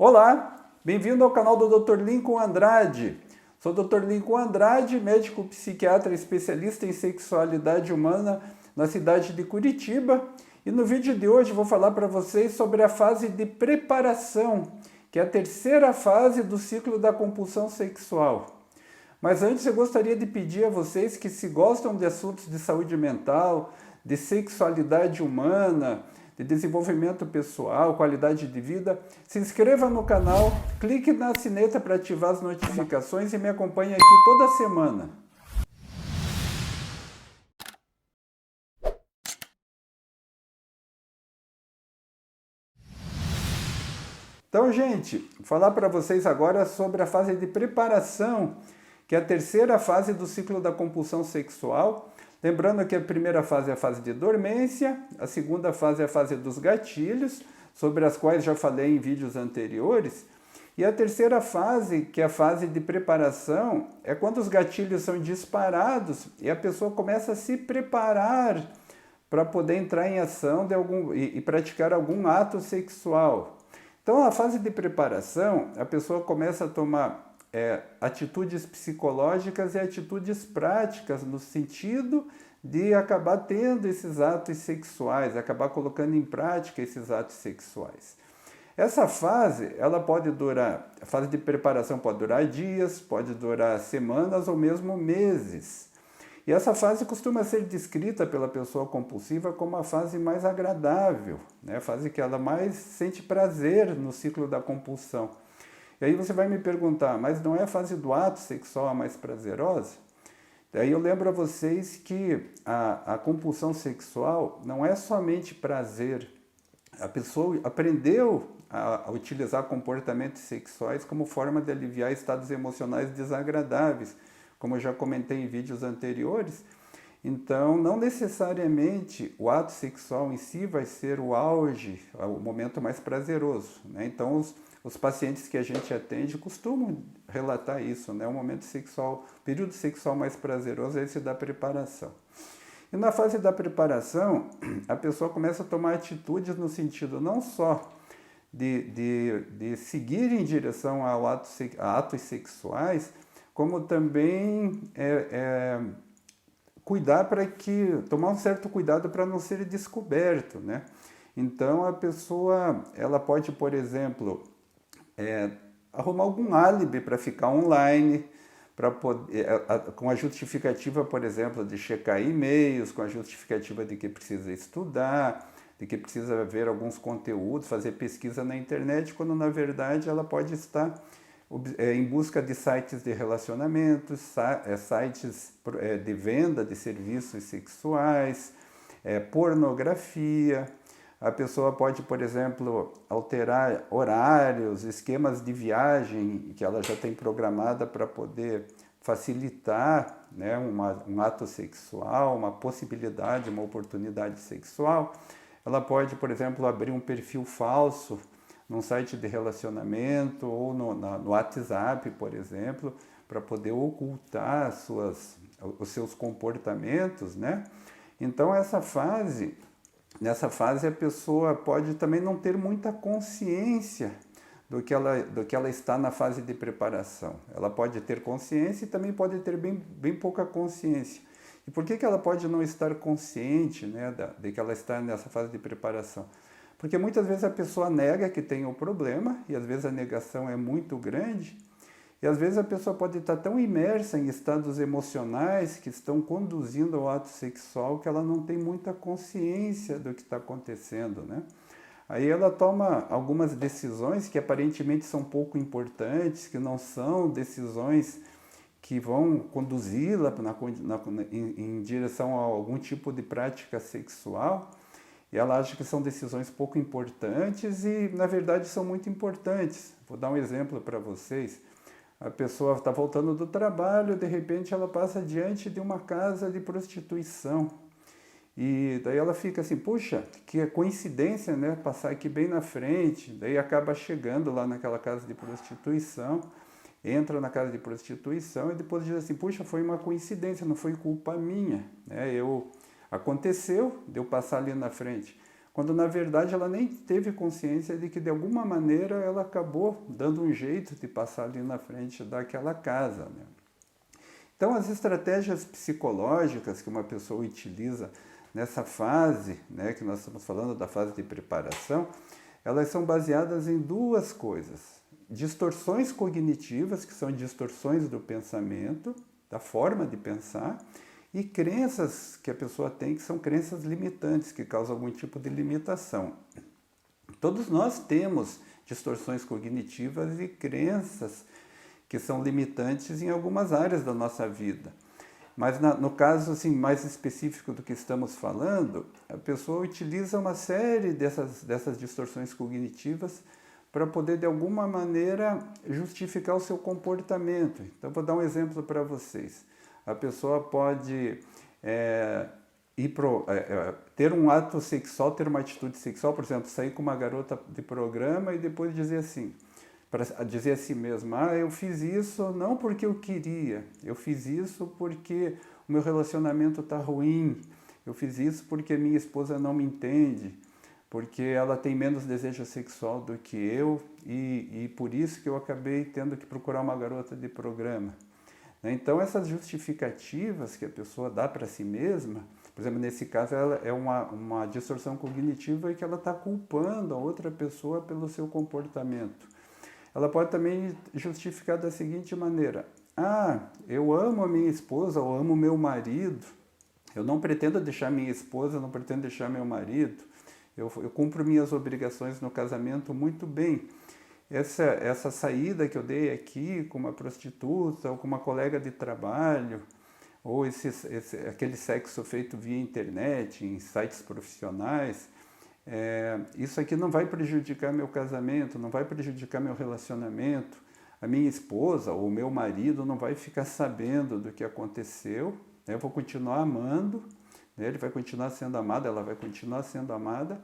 Olá, bem-vindo ao canal do Dr. Lincoln Andrade. Sou o Dr. Lincoln Andrade, médico psiquiatra especialista em sexualidade humana na cidade de Curitiba. E no vídeo de hoje vou falar para vocês sobre a fase de preparação, que é a terceira fase do ciclo da compulsão sexual. Mas antes eu gostaria de pedir a vocês que, se gostam de assuntos de saúde mental, de sexualidade humana, de desenvolvimento pessoal, qualidade de vida, se inscreva no canal, clique na sineta para ativar as notificações e me acompanhe aqui toda semana. Então, gente, vou falar para vocês agora sobre a fase de preparação, que é a terceira fase do ciclo da compulsão sexual. Lembrando que a primeira fase é a fase de dormência, a segunda fase é a fase dos gatilhos, sobre as quais já falei em vídeos anteriores, e a terceira fase, que é a fase de preparação, é quando os gatilhos são disparados e a pessoa começa a se preparar para poder entrar em ação e praticar algum ato sexual. Então, na fase de preparação, a pessoa começa a tomar atitudes psicológicas e atitudes práticas no sentido de acabar tendo esses atos sexuais, acabar colocando em prática esses atos sexuais. Essa fase, ela pode durar, a fase de preparação pode durar dias, pode durar semanas ou mesmo meses. E essa fase costuma ser descrita pela pessoa compulsiva como a fase mais agradável, né? A fase que ela mais sente prazer no ciclo da compulsão. E aí você vai me perguntar, mas não é a fase do ato sexual a mais prazerosa? Daí eu lembro a vocês que a compulsão sexual não é somente prazer. A pessoa aprendeu a utilizar comportamentos sexuais como forma de aliviar estados emocionais desagradáveis, como eu já comentei em vídeos anteriores. Então, não necessariamente o ato sexual em si vai ser o auge, o momento mais prazeroso, né? Então, os pacientes que a gente atende costumam relatar isso, né? O momento sexual, o período sexual mais prazeroso é esse da preparação. E na fase da preparação, a pessoa começa a tomar atitudes no sentido não só de seguir em direção a atos sexuais, como também tomar um certo cuidado para não ser descoberto, né? Então a pessoa, ela pode, por exemplo, arrumar algum álibi para ficar online, com a justificativa, por exemplo, de checar e-mails, com a justificativa de que precisa estudar, de que precisa ver alguns conteúdos, fazer pesquisa na internet, quando na verdade ela pode estar em busca de sites de relacionamentos, sites de venda de serviços sexuais, pornografia. A pessoa pode, por exemplo, alterar horários, esquemas de viagem que ela já tem programada para poder facilitar, né, um ato sexual, uma possibilidade, uma oportunidade sexual. Ela pode, por exemplo, abrir um perfil falso num site de relacionamento ou no WhatsApp, por exemplo, para poder ocultar os seus comportamentos, né? Então, nessa fase a pessoa pode também não ter muita consciência do que ela está na fase de preparação. Ela pode ter consciência e também pode ter bem pouca consciência. E por que ela pode não estar consciente, né, de que ela está nessa fase de preparação? Porque muitas vezes a pessoa nega que tem o problema, e às vezes a negação é muito grande, e às vezes a pessoa pode estar tão imersa em estados emocionais que estão conduzindo ao ato sexual que ela não tem muita consciência do que está acontecendo, né? Aí ela toma algumas decisões que aparentemente são pouco importantes, que não são decisões que vão conduzi-la em direção a algum tipo de prática sexual, e ela acha que são decisões pouco importantes e, na verdade, são muito importantes. Vou dar um exemplo para vocês. A pessoa está voltando do trabalho, de repente ela passa diante de uma casa de prostituição. E daí ela fica assim, puxa, que coincidência, né? Passar aqui bem na frente. Daí acaba chegando lá naquela casa de prostituição, entra na casa de prostituição e depois diz assim, puxa, foi uma coincidência, não foi culpa minha, né? Aconteceu de eu passar ali na frente. quando na verdade ela nem teve consciência de que de alguma maneira ela acabou dando um jeito de passar ali na frente daquela casa, né? Então, as estratégias psicológicas que uma pessoa utiliza nessa fase, né, que nós estamos falando da fase de preparação, elas são baseadas em duas coisas: distorções cognitivas, que são distorções do pensamento, da forma de pensar, e crenças que a pessoa tem, que são crenças limitantes, que causam algum tipo de limitação. Todos nós temos distorções cognitivas e crenças que são limitantes em algumas áreas da nossa vida. Mas no caso assim, mais específico do que estamos falando, a pessoa utiliza uma série dessas distorções cognitivas para poder, de alguma maneira, justificar o seu comportamento. Então, vou dar um exemplo para vocês. A pessoa pode ter um ato sexual, ter uma atitude sexual, por exemplo, sair com uma garota de programa e depois dizer assim, para dizer a si mesmo: eu fiz isso não porque eu queria, eu fiz isso porque o meu relacionamento está ruim, eu fiz isso porque minha esposa não me entende, porque ela tem menos desejo sexual do que eu e por isso que eu acabei tendo que procurar uma garota de programa. Então, essas justificativas que a pessoa dá para si mesma, por exemplo, nesse caso, ela é uma distorção cognitiva que ela está culpando a outra pessoa pelo seu comportamento. Ela pode também justificar da seguinte maneira: eu amo a minha esposa, ou amo meu marido, eu não pretendo deixar minha esposa, não pretendo deixar meu marido, eu cumpro minhas obrigações no casamento muito bem. Essa saída que eu dei aqui com uma prostituta ou com uma colega de trabalho, ou aquele sexo feito via internet, em sites profissionais, isso aqui não vai prejudicar meu casamento, não vai prejudicar meu relacionamento. A minha esposa ou o meu marido não vai ficar sabendo do que aconteceu, né? Eu vou continuar amando, né? Ele vai continuar sendo amado, ela vai continuar sendo amada,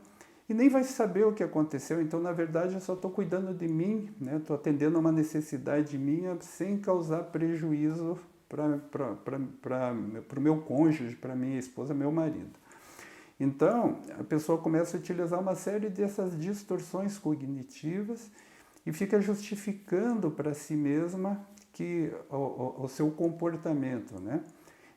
e nem vai saber o que aconteceu. Então, na verdade, eu só estou cuidando de mim, né? Estou atendendo a uma necessidade minha sem causar prejuízo para o meu cônjuge, para minha esposa, meu marido. Então, a pessoa começa a utilizar uma série dessas distorções cognitivas e fica justificando para si mesma o seu comportamento, né?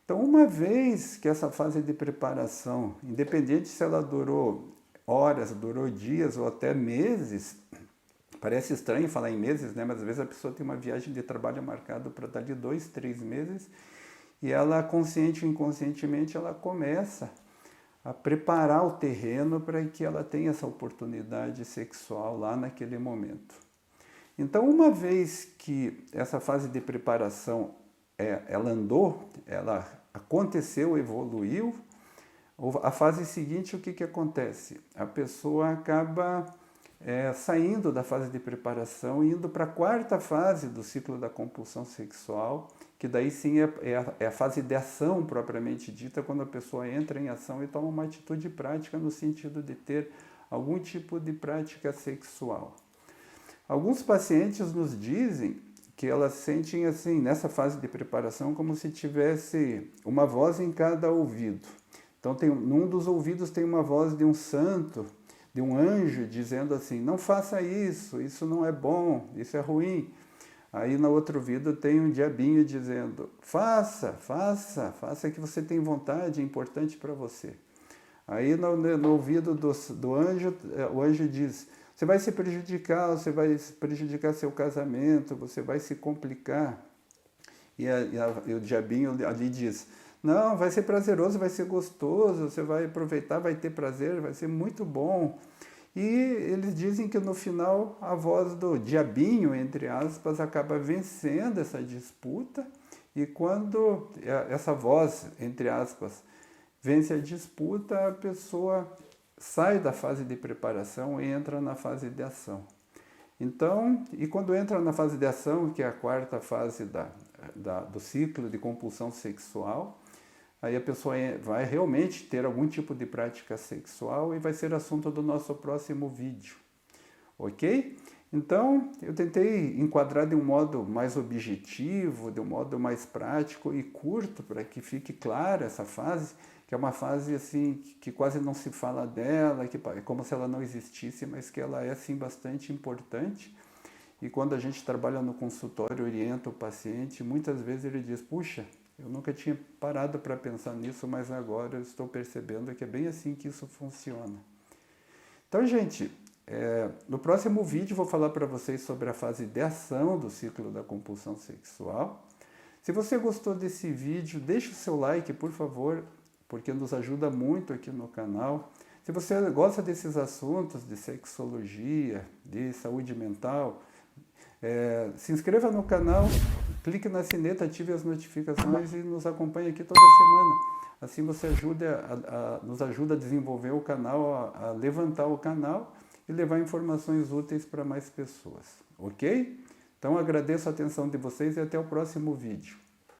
Então, uma vez que essa fase de preparação, independente se ela durou horas, durou dias ou até meses, parece estranho falar em meses, né? Mas às vezes a pessoa tem uma viagem de trabalho marcada para dali 2, 3 meses e ela, consciente ou inconscientemente, ela começa a preparar o terreno para que ela tenha essa oportunidade sexual lá naquele momento. Então, uma vez que essa fase de preparação ela andou, ela aconteceu, evoluiu, a fase seguinte, o que acontece? A pessoa acaba saindo da fase de preparação e indo para a quarta fase do ciclo da compulsão sexual, que daí sim é a fase de ação propriamente dita, quando a pessoa entra em ação e toma uma atitude prática no sentido de ter algum tipo de prática sexual. Alguns pacientes nos dizem que elas sentem assim, nessa fase de preparação, como se tivesse uma voz em cada ouvido. Então, num dos ouvidos tem uma voz de um santo, de um anjo, dizendo assim: não faça isso, isso não é bom, isso é ruim. Aí no outro ouvido tem um diabinho dizendo: faça que você tem vontade, é importante para você. Aí no ouvido do anjo, o anjo diz: você vai se prejudicar, você vai prejudicar seu casamento, você vai se complicar. E o diabinho ali diz: não, vai ser prazeroso, vai ser gostoso, você vai aproveitar, vai ter prazer, vai ser muito bom. E eles dizem que no final a voz do diabinho, entre aspas, acaba vencendo essa disputa, e quando essa voz, entre aspas, vence a disputa, a pessoa sai da fase de preparação e entra na fase de ação. Então, e quando entra na fase de ação, que é a quarta fase do ciclo de compulsão sexual, aí a pessoa vai realmente ter algum tipo de prática sexual e vai ser assunto do nosso próximo vídeo, ok? Então, eu tentei enquadrar de um modo mais objetivo, de um modo mais prático e curto, para que fique clara essa fase, que é uma fase assim que quase não se fala dela, que é como se ela não existisse, mas que ela é assim bastante importante. E quando a gente trabalha no consultório, orienta o paciente, muitas vezes ele diz: puxa, eu nunca tinha parado para pensar nisso, mas agora eu estou percebendo que é bem assim que isso funciona. Então, gente, no próximo vídeo vou falar para vocês sobre a fase de ação do ciclo da compulsão sexual. Se você gostou desse vídeo, deixe o seu like, por favor, porque nos ajuda muito aqui no canal. Se você gosta desses assuntos de sexologia, de saúde mental, se inscreva no canal, clique na sineta, ative as notificações e nos acompanhe aqui toda semana. Assim você nos ajuda a desenvolver o canal, a levantar o canal e levar informações úteis para mais pessoas, ok? Então agradeço a atenção de vocês e até o próximo vídeo.